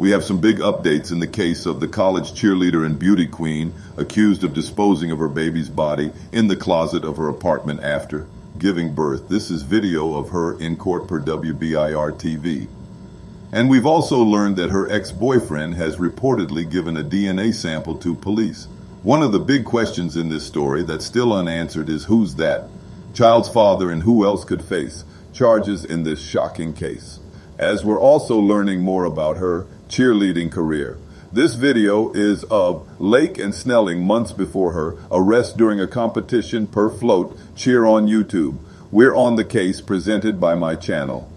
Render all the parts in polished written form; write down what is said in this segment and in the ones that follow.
We have some big updates in the case of the college cheerleader and beauty queen accused of disposing of her baby's body in the closet of her apartment after giving birth. This is video of her in court per WBIR TV. And we've also learned that her ex-boyfriend has reportedly given a DNA sample to police. One of the big questions in this story that's still unanswered is who's that child's father and who else could face charges in this shocking case, as we're also learning more about her cheerleading career. This video is of Lake and Snelling months before her arrest during a competition per float cheer on YouTube. We're on the case presented by my channel.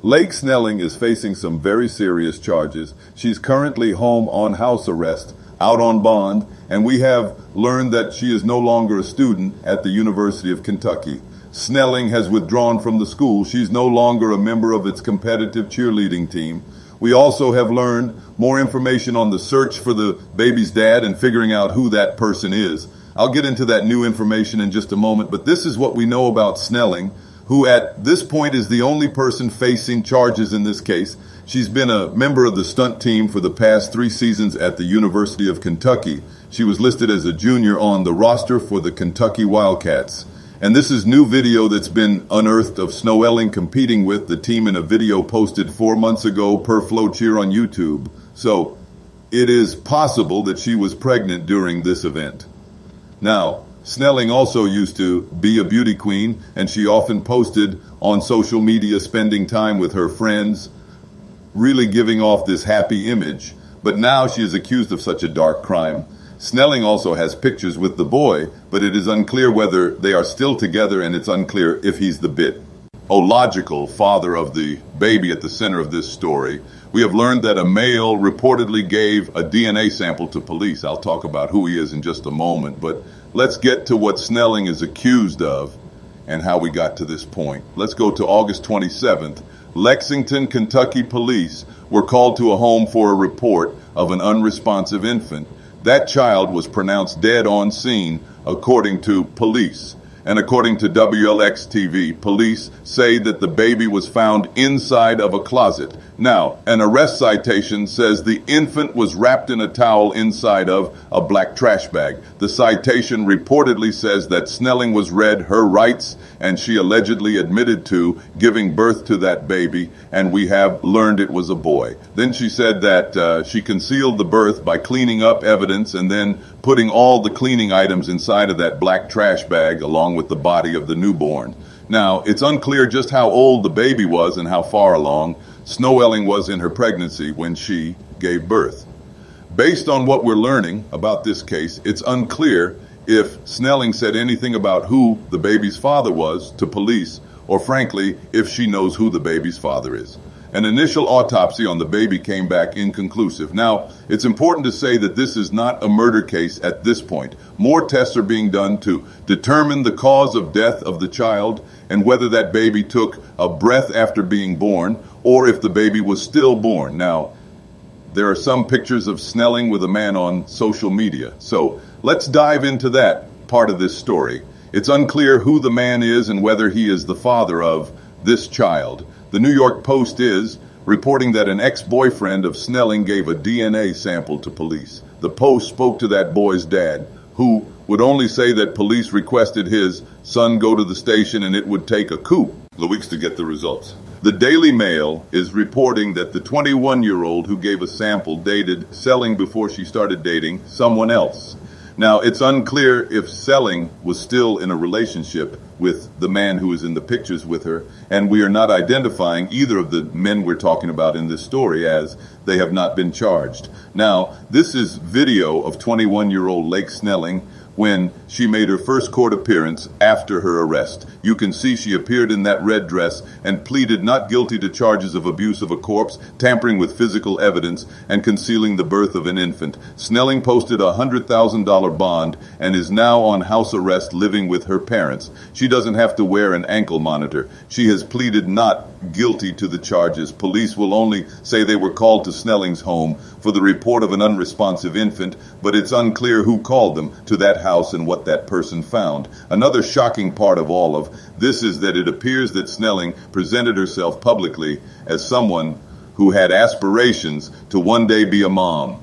Lake Snelling is facing some very serious charges. She's currently home on house arrest, out on bond, and we have learned that she is no longer a student at the University of Kentucky. Snelling has withdrawn from the school. She's no longer a member of its competitive cheerleading team. We also have learned more information on the search for the baby's dad and figuring out who that person is. I'll get into that new information in just a moment, but this is what we know about Snelling, who at this point is the only person facing charges in this case. She's been a member of the stunt team for the past 3 seasons at the University of Kentucky. She was listed as a junior on the roster for the Kentucky Wildcats. And this is new video that's been unearthed of Snelling competing with the team in a video posted 4 months ago per Flow Cheer on YouTube. So it is possible that she was pregnant during this event. Now, Snelling also used to be a beauty queen, and she often posted on social media spending time with her friends, really giving off this happy image. But now she is accused of such a dark crime. Snelling also has pictures with the boy, but it is unclear whether they are still together, and it's unclear if he's the biological father of the baby at the center of this story. We have learned that a male reportedly gave a DNA sample to police. I'll talk about who he is in just a moment, but let's get to what Snelling is accused of and how we got to this point. Let's go to August 27th. Lexington, Kentucky police were called to a home for a report of an unresponsive infant. That child was pronounced dead on scene, according to police. And according to WLX TV, police say that the baby was found inside of a closet. Now, an arrest citation says the infant was wrapped in a towel inside of a black trash bag. The citation reportedly says that Snelling was read her rights and she allegedly admitted to giving birth to that baby, and we have learned it was a boy. Then she said that she concealed the birth by cleaning up evidence and then putting all the cleaning items inside of that black trash bag along with the body of the newborn. Now, it's unclear just how old the baby was and how far along Snelling was in her pregnancy when she gave birth. Based on what we're learning about this case, it's unclear if Snelling said anything about who the baby's father was to police, or frankly, if she knows who the baby's father is. An initial autopsy on the baby came back inconclusive. Now, it's important to say that this is not a murder case at this point. More tests are being done to determine the cause of death of the child and whether that baby took a breath after being born or if the baby was stillborn. Now, there are some pictures of Snelling with a man on social media. So let's dive into that part of this story. It's unclear who the man is and whether he is the father of this child. The New York Post is reporting that an ex-boyfriend of Snelling gave a DNA sample to police. The Post spoke to that boy's dad, who would only say that police requested his son go to the station and it would take a couple of weeks to get the results. The Daily Mail is reporting that the 21-year-old who gave a sample dated Snelling before she started dating someone else. Now, it's unclear if Snelling was still in a relationship with the man who is in the pictures with her, and we are not identifying either of the men we're talking about in this story as they have not been charged. Now, this is video of 21-year-old Lake Snelling when she made her first court appearance after her arrest. You can see she appeared in that red dress and pleaded not guilty to charges of abuse of a corpse, tampering with physical evidence, and concealing the birth of an infant. Snelling posted a $100,000 bond and is now on house arrest living with her parents. She doesn't have to wear an ankle monitor. She has pleaded not guilty to the charges. Police will only say they were called to Snelling's home for the report of an unresponsive infant, but it's unclear who called them to that house and what that person found. Another shocking part of all of this is that it appears that Snelling presented herself publicly as someone who had aspirations to one day be a mom.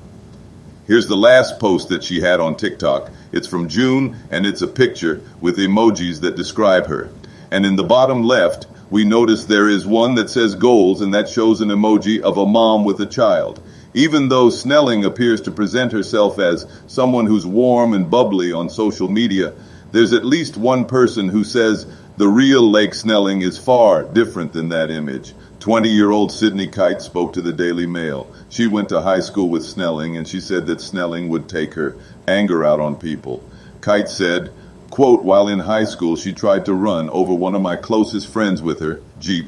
Here's the last post that she had on TikTok. It's from June, and it's a picture with emojis that describe her. And in the bottom left, we notice there is one that says goals, and that shows an emoji of a mom with a child. Even though Snelling appears to present herself as someone who's warm and bubbly on social media, there's at least one person who says the real Lake Snelling is far different than that image. 20-year-old Sydney Kite spoke to the Daily Mail. She went to high school with Snelling, and she said that Snelling would take her anger out on people. Kite said, quote, while in high school, she tried to run over one of my closest friends with her Jeep.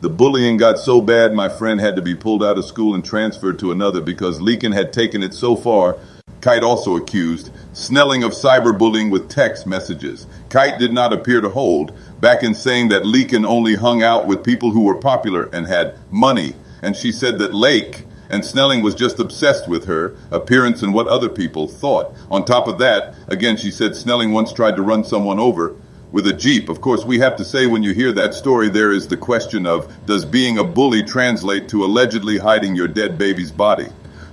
The bullying got so bad, my friend had to be pulled out of school and transferred to another because Leakin had taken it so far. Kite also accused Snelling of cyberbullying with text messages. Kite did not appear to hold back in saying that Leakin only hung out with people who were popular and had money. And she said that Lake and Snelling was just obsessed with her appearance and what other people thought. On top of that, again, she said Snelling once tried to run someone over with a Jeep. Of course, we have to say when you hear that story, there is the question of, does being a bully translate to allegedly hiding your dead baby's body?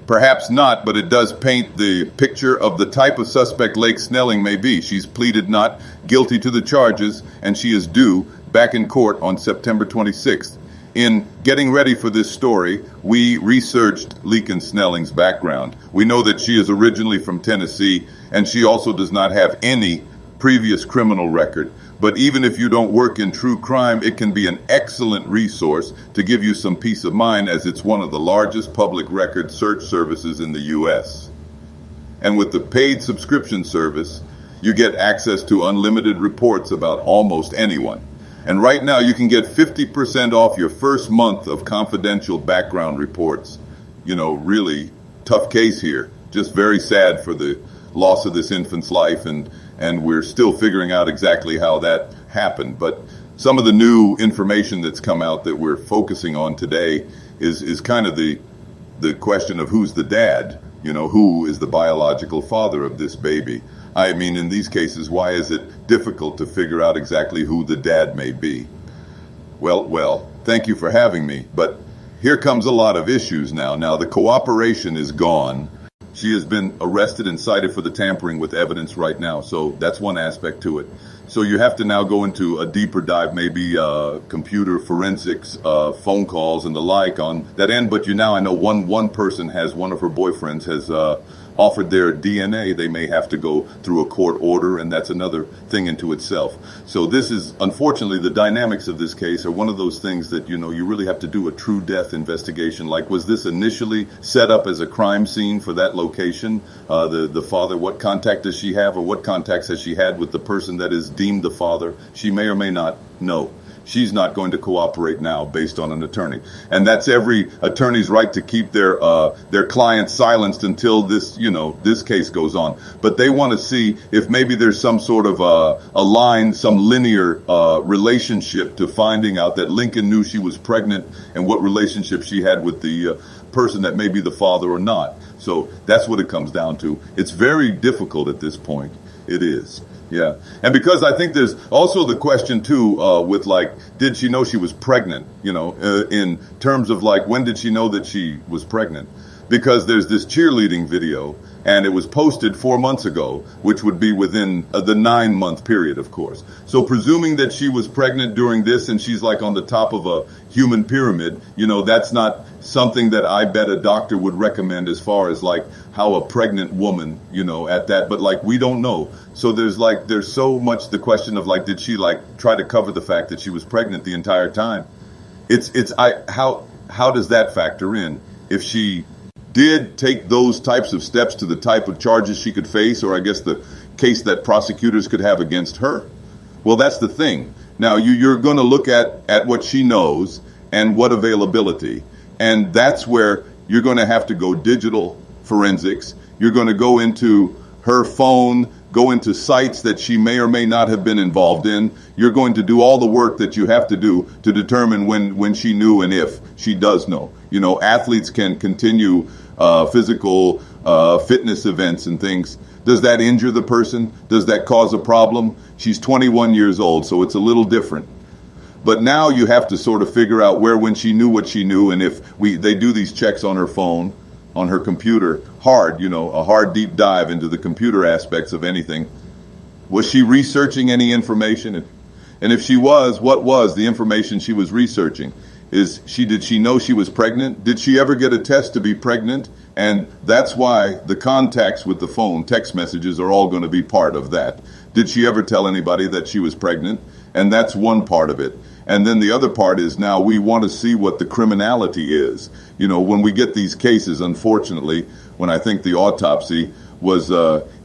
Perhaps not, but it does paint the picture of the type of suspect Lake Snelling may be. She's pleaded not guilty to the charges, and she is due back in court on September 26th. In getting ready for this story, we researched Leakin Snelling's background. We know that she is originally from Tennessee, and she also does not have any previous criminal record. But even if you don't work in true crime, it can be an excellent resource to give you some peace of mind, as it's one of the largest public record search services in the U.S. And with the paid subscription service, you get access to unlimited reports about almost anyone. And right now you can get 50% off your first month of confidential background reports. You know, really tough case here. Just very sad for the loss of this infant's life, and we're still figuring out exactly how that happened. But some of the new information that's come out that we're focusing on today is kind of the question of who's the dad, you know, who is the biological father of this baby. I mean, in these cases, why is it difficult to figure out exactly who the dad may be? Well, thank you for having me, but here comes a lot of issues now. Now, the cooperation is gone. She has been arrested and cited for the tampering with evidence right now. So that's one aspect to it. So you have to now go into a deeper dive, maybe computer forensics, phone calls and the like on that end. But I know one person has, one of her boyfriends has offered their DNA. They may have to go through a court order, and that's another thing into itself. So this is, unfortunately, the dynamics of this case are one of those things that, you know, you really have to do a true death investigation. Like, was this initially set up as a crime scene for that location? The father, what contact does she have, or what contacts has she had with the person that is deemed the father? She may or may not know. She's not going to cooperate now based on an attorney. And that's every attorney's right to keep their client silenced until this case goes on. But they want to see if maybe there's some sort of a line, some linear relationship to finding out that Lincoln knew she was pregnant and what relationship she had with the person that may be the father or not. So that's what it comes down to. It's very difficult at this point. It is. Yeah. And because I think there's also the question, too, with like, did she know she was pregnant? You know, in terms of like, when did she know that she was pregnant? Because there's this cheerleading video, and it was posted 4 months ago, which would be within the 9-month period, of course. So presuming that she was pregnant during this and she's like on the top of a human pyramid, you know, that's not something that I bet a doctor would recommend as far as like how a pregnant woman, you know, at that. But like, we don't know. So there's so much the question of like, did she like try to cover the fact that she was pregnant the entire time? How does that factor in? If she did take those types of steps to the type of charges she could face, or I guess the case that prosecutors could have against her. Well, that's the thing. Now, you're going to look at what she knows and what availability. And that's where you're going to have to go digital forensics. You're going to go into her phone, go into sites that she may or may not have been involved in. You're going to do all the work that you have to do to determine when she knew and if she does know. You know, athletes can continue physical fitness events and things. Does that injure the person? Does that cause a problem? She's 21 years old, so it's a little different. But now you have to sort of figure out where, when she knew what she knew, and if they do these checks on her phone, on her computer, a hard deep dive into the computer aspects of anything. Was she researching any information? And if she was, what was the information she was researching? Did she know she was pregnant? Did she ever get a test to be pregnant? And that's why the contacts with the phone, text messages, are all going to be part of that. Did she ever tell anybody that she was pregnant? And that's one part of it. And then the other part is, now we want to see what the criminality is. When we get these cases, unfortunately, when I think the autopsy was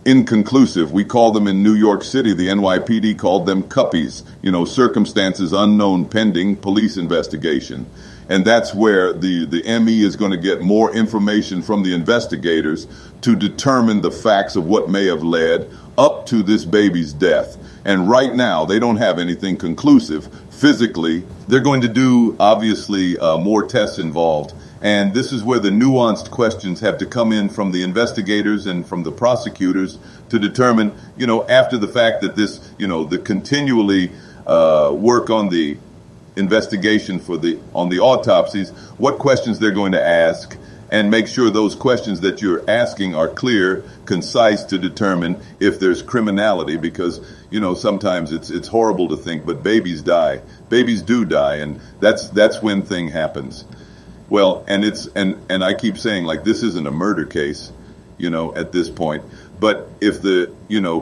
inconclusive, we call them in New York City, the NYPD called them cuppies, circumstances unknown pending police investigation. And that's where the ME is going to get more information from the investigators to determine the facts of what may have led up to this baby's death. And right now, they don't have anything conclusive physically. They're going to do, obviously, more tests involved. And this is where the nuanced questions have to come in from the investigators and from the prosecutors to determine, after the fact that this, the continually work on the investigation on the autopsies, what questions they're going to ask, and make sure those questions that you're asking are clear, concise, to determine if there's criminality, because sometimes it's horrible to think, but babies die. Babies do die, and that's when thing happens. Well, and I keep saying, like, this isn't a murder case, at this point. But if the,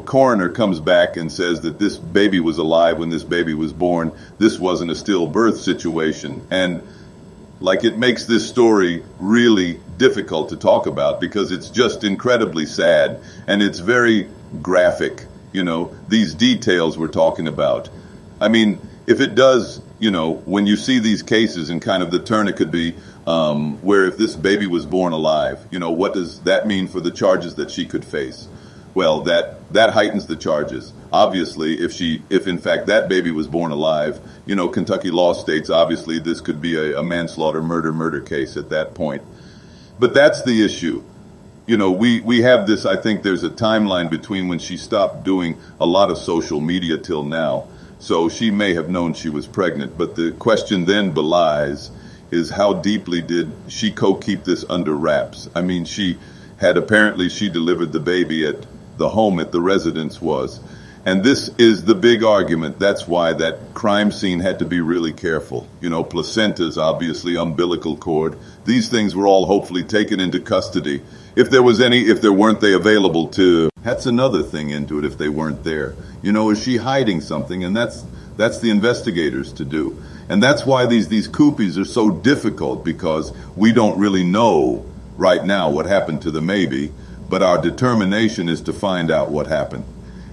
coroner comes back and says that this baby was alive when this baby was born, this wasn't a stillbirth situation. And it makes this story really difficult to talk about, because it's just incredibly sad and it's very graphic, these details we're talking about. I mean, if it does, when you see these cases and kind of the turn it could be, where if this baby was born alive, what does that mean for the charges that she could face? Well, that heightens the charges. Obviously, if in fact that baby was born alive, Kentucky law states, obviously this could be a manslaughter, murder case at that point. But that's the issue. We have this, I think there's a timeline between when she stopped doing a lot of social media till now. So she may have known she was pregnant, but the question then belies is, how deeply did she keep this under wraps? I mean, she delivered the baby at the home at the residence was. And this is the big argument. That's why that crime scene had to be really careful. Placentas, obviously, umbilical cord. These things were all hopefully taken into custody. If weren't they available to, that's another thing into it, if they weren't there. Is she hiding something? And that's the investigators to do. And that's why these coupies are so difficult, because we don't really know right now what happened to the baby, but our determination is to find out what happened.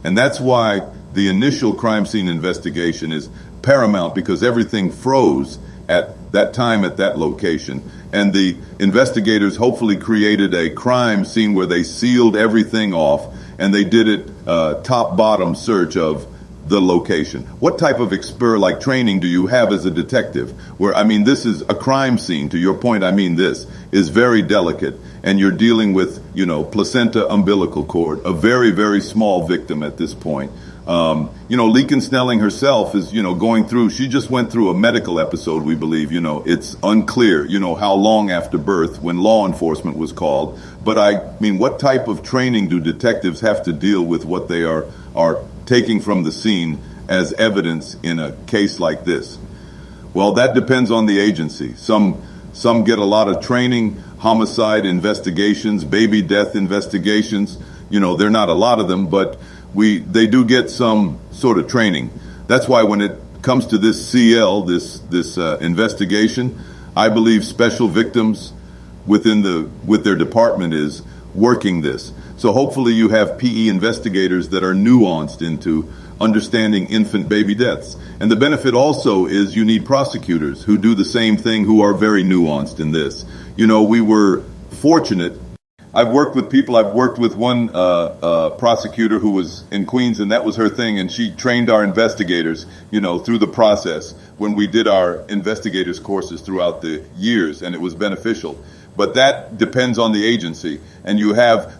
And that's why the initial crime scene investigation is paramount, because everything froze at that time at that location. And the investigators hopefully created a crime scene where they sealed everything off, and they did it top-bottom search of the location. What type of training do you have as a detective? This is a crime scene. To your point, this is very delicate, and you're dealing with, placenta, umbilical cord, a very, very small victim at this point. Lake Snelling herself is, going through, she just went through a medical episode, we believe. It's unclear, how long after birth, when law enforcement was called. But what type of training do detectives have to deal with what they are taking from the scene as evidence in a case like this? Well, that depends on the agency. Some get a lot of training, homicide investigations, baby death investigations. They're not a lot of them, but they do get some sort of training. That's why when it comes to this CL, this investigation, I believe special victims with their department is working this. So hopefully you have PE investigators that are nuanced into understanding infant baby deaths. And the benefit also is you need prosecutors who do the same thing, who are very nuanced in this. We were fortunate. I've worked with one prosecutor who was in Queens, and that was her thing, and she trained our investigators, through the process when we did our investigators courses throughout the years, and it was beneficial. But that depends on the agency. And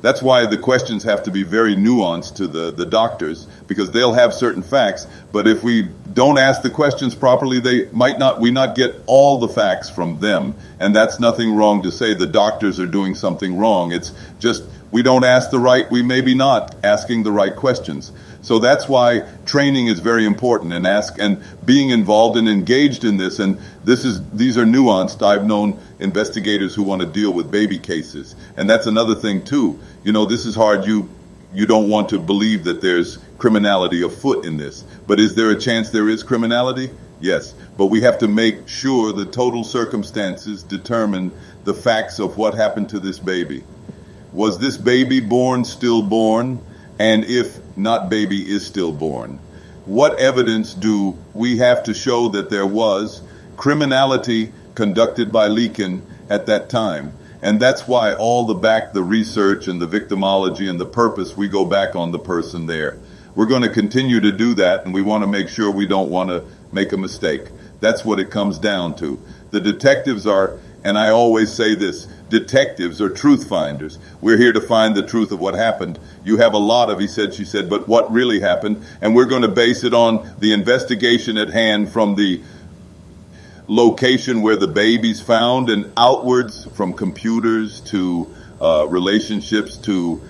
that's why the questions have to be very nuanced to the doctors, because they'll have certain facts. But if we don't ask the questions properly, we not get all the facts from them. And that's nothing wrong to say the doctors are doing something wrong. It's just we don't ask we maybe not asking the right questions. So that's why training is very important, and being involved and engaged in this. And these are nuanced. I've known investigators who want to deal with baby cases, and that's another thing too. This is hard. You don't want to believe that there's criminality afoot in this, but is there a chance there is criminality? Yes, but we have to make sure the total circumstances determine the facts of what happened to this baby. Was this baby born stillborn? And if not baby is stillborn, what evidence do we have to show that there was criminality conducted by Leakin at that time? And that's why all the research and the victimology and the purpose, we go back on the person there. We're going to continue to do that, and we want to make sure we don't want to make a mistake. That's what it comes down to. The detectives are, and I always say this, detectives are truth finders. We're here to find the truth of what happened. You have a lot of, he said, she said, but what really happened? And we're going to base it on the investigation at hand from the location where the baby's found and outwards, from computers to relationships to,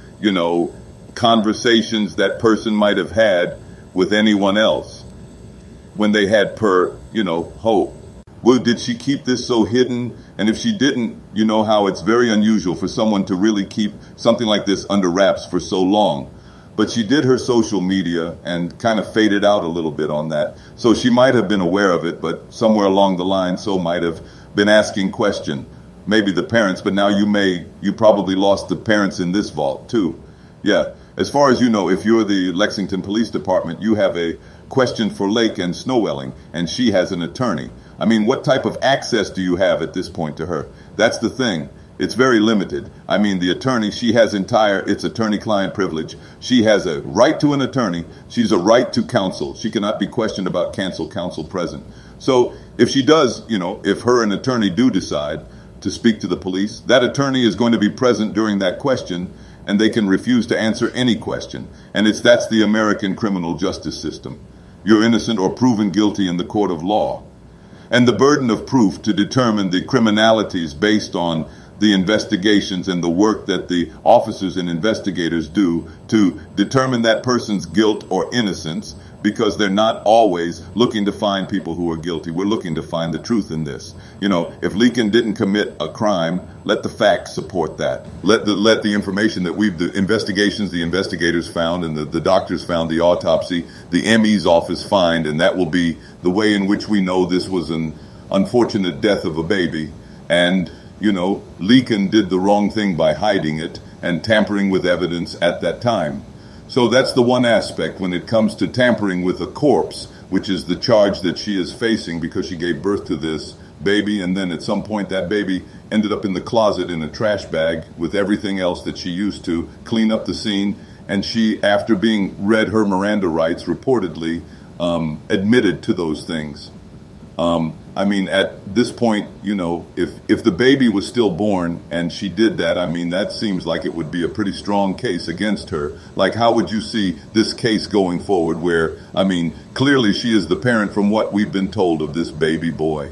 conversations that person might have had with anyone else when they had hope. Well, did she keep this so hidden? And if she didn't, you know how it's very unusual for someone to really keep something like this under wraps for so long. But she did her social media and kind of faded out a little bit on that. So she might have been aware of it, but somewhere along the line, so might have been asking question. Maybe the parents, but now you probably lost the parents in this vault too. Yeah. As far as you know, if you're the Lexington Police Department, you have a question for Lake and Snelling, and she has an attorney. I mean, what type of access do you have at this point to her? That's the thing. It's very limited. I mean, the attorney, she has it's attorney-client privilege. She has a right to an attorney. She's a right to counsel. She cannot be questioned about counsel present. So if she does, if her and attorney do decide to speak to the police, that attorney is going to be present during that question, and they can refuse to answer any question. And that's the American criminal justice system. You're innocent or proven guilty in the court of law. And the burden of proof to determine the criminalities based on the investigations and the work that the officers and investigators do to determine that person's guilt or innocence, because they're not always looking to find people who are guilty. We're looking to find the truth in this. If Leakin didn't commit a crime, let the facts support that. Let the information that the investigators found and the doctors found, the autopsy, the ME's office find, and that will be the way in which we know this was an unfortunate death of a baby. And, Leakin did the wrong thing by hiding it and tampering with evidence at that time. So that's the one aspect when it comes to tampering with a corpse, which is the charge that she is facing because she gave birth to this baby, and then at some point that baby ended up in the closet in a trash bag with everything else that she used to clean up the scene. And she, after being read her Miranda rights, reportedly admitted to those things. At this point, if the baby was stillborn and she did that, that seems like it would be a pretty strong case against her. Like, how would you see this case going forward where, clearly she is the parent from what we've been told of this baby boy.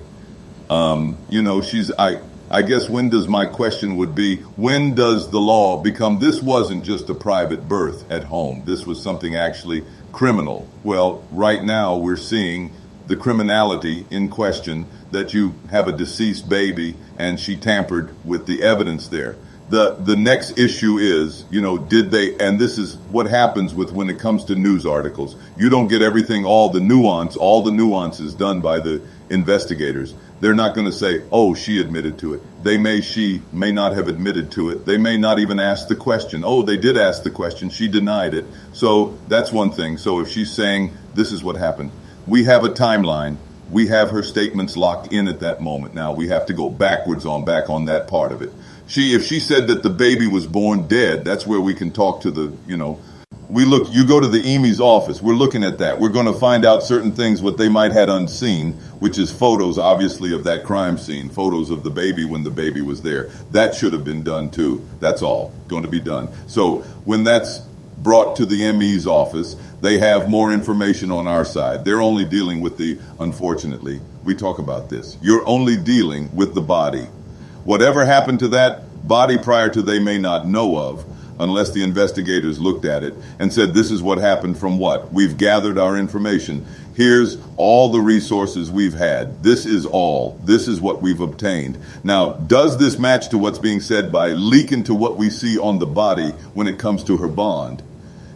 I guess my question would be, when does the law become, this wasn't just a private birth at home. This was something actually criminal. Well, right now we're seeing the criminality in question, that you have a deceased baby and she tampered with the evidence there. The next issue is, did they, and this is what happens when it comes to news articles. You don't get everything, all the nuances done by the investigators. They're not going to say, oh, she admitted to it. She may not have admitted to it. They may not even ask the question. Oh, they did ask the question. She denied it. So that's one thing. So if she's saying this is what happened, we have a timeline. We have her statements locked in at that moment. Now we have to go back on that part of it. If she said that the baby was born dead, that's where we can talk to you go to the EME's office, we're looking at that. We're going to find out certain things, what they might had unseen, which is photos, obviously, of that crime scene, photos of the baby when the baby was there. That should have been done too. That's all going to be done. So when that's brought to the ME's office, they have more information on our side. They're only dealing with unfortunately, we talk about this. You're only dealing with the body. Whatever happened to that body prior to they may not know of, unless the investigators looked at it and said, this is what happened from what? We've gathered our information. Here's all the resources we've had. This is all. This is what we've obtained. Now, does this match to what's being said by leaking to what we see on the body when it comes to her bond?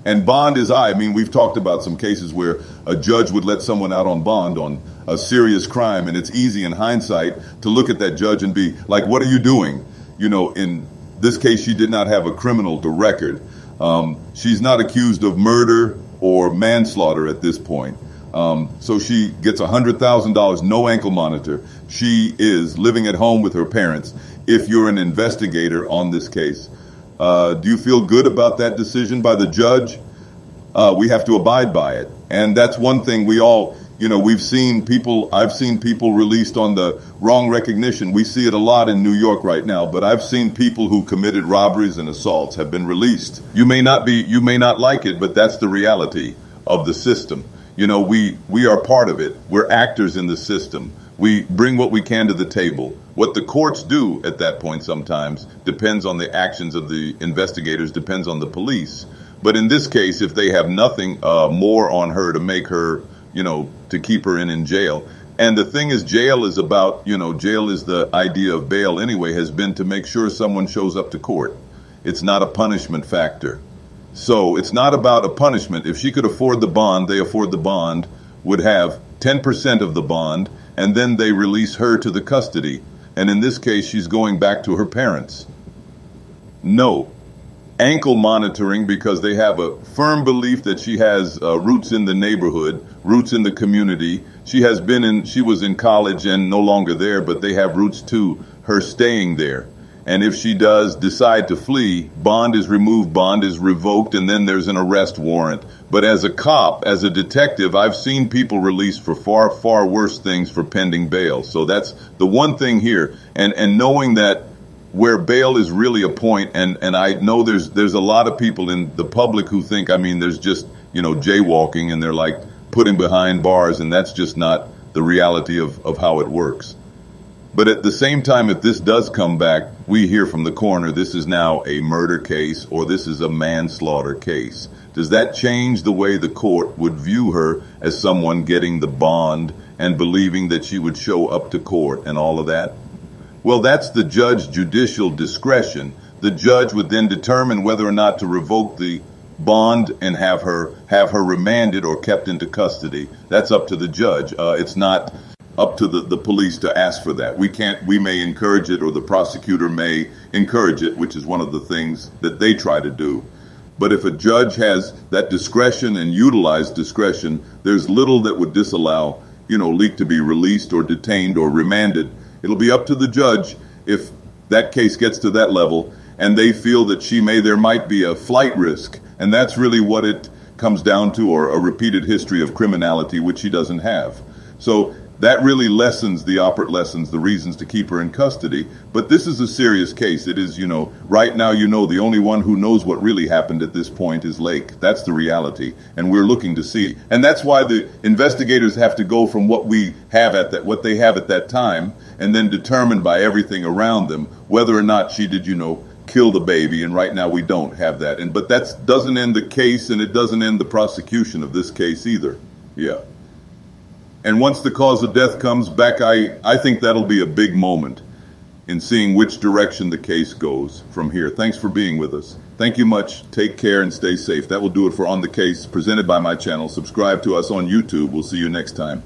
And bond is, I mean, we've talked about some cases where a judge would let someone out on bond on a serious crime, and it's easy in hindsight to look at that judge and be like, what are you doing? You know, in this case, she did not have a criminal record. She's not accused of murder or manslaughter at this point. So she gets $100,000, no ankle monitor. She is living at home with her parents. If you're an investigator on this case, do you feel good about that decision by the judge? We have to abide by it. And that's one thing we all, you know, I've seen people released on the wrong recognition. We see it a lot in New York right now, but I've seen people who committed robberies and assaults have been released. You may not like it, but that's the reality of the system. You know, we are part of it. We're actors in the system. We bring what we can to the table. What the courts do at that point sometimes depends on the actions of the investigators, depends on the police. But in this case, if they have nothing more on her to make her, you know, to keep her in jail. And the thing is, jail is about, you know, jail is the idea of bail anyway, has been to make sure someone shows up to court. It's not a punishment factor. So it's not about a punishment. If she could afford the bond, they afford the bond, would have 10% of the bond, and then they release her to the custody. And in this case, she's going back to her parents. No. Ankle monitoring, because they have a firm belief that she has roots in the neighborhood, roots in the community. She was in college and no longer there, but they have roots to her staying there. And if she does decide to flee, bond is removed, bond is revoked, and then there's an arrest warrant. But as a cop, as a detective, I've seen people released for far, far worse things for pending bail. So that's the one thing here. And knowing that where bail is really a point, and I know there's a lot of people in the public who think, I mean, there's just, you know, jaywalking, and they're like putting behind bars, and that's just not the reality of how it works. But at the same time, if this does come back, we hear from the coroner, this is now a murder case or this is a manslaughter case. Does that change the way the court would view her as someone getting the bond and believing that she would show up to court and all of that? Well, that's the judge's judicial discretion. The judge would then determine whether or not to revoke the bond and have her remanded or kept into custody. That's up to the judge. It's not up to the police to ask for that. We may encourage it, or the prosecutor may encourage it, which is one of the things that they try to do. But if a judge has that discretion and utilized discretion, there's little that would disallow, you know, Leak to be released or detained or remanded. It'll be up to the judge if that case gets to that level and they feel that there might be a flight risk. And that's really what it comes down to, or a repeated history of criminality, which she doesn't have. So that really lessens the reasons to keep her in custody. But this is a serious case. It is, you know, right now, you know, the only one who knows what really happened at this point is Lake. That's the reality. And we're looking to see. And that's why the investigators have to go from what they have at that time, and then determine by everything around them whether or not she did, you know, kill the baby. And right now we don't have that. But that doesn't end the case, and it doesn't end the prosecution of this case either. Yeah. And once the cause of death comes back, I think that'll be a big moment in seeing which direction the case goes from here. Thanks for being with us. Thank you much. Take care and stay safe. That will do it for On the Case, presented by my channel. Subscribe to us on YouTube. We'll see you next time.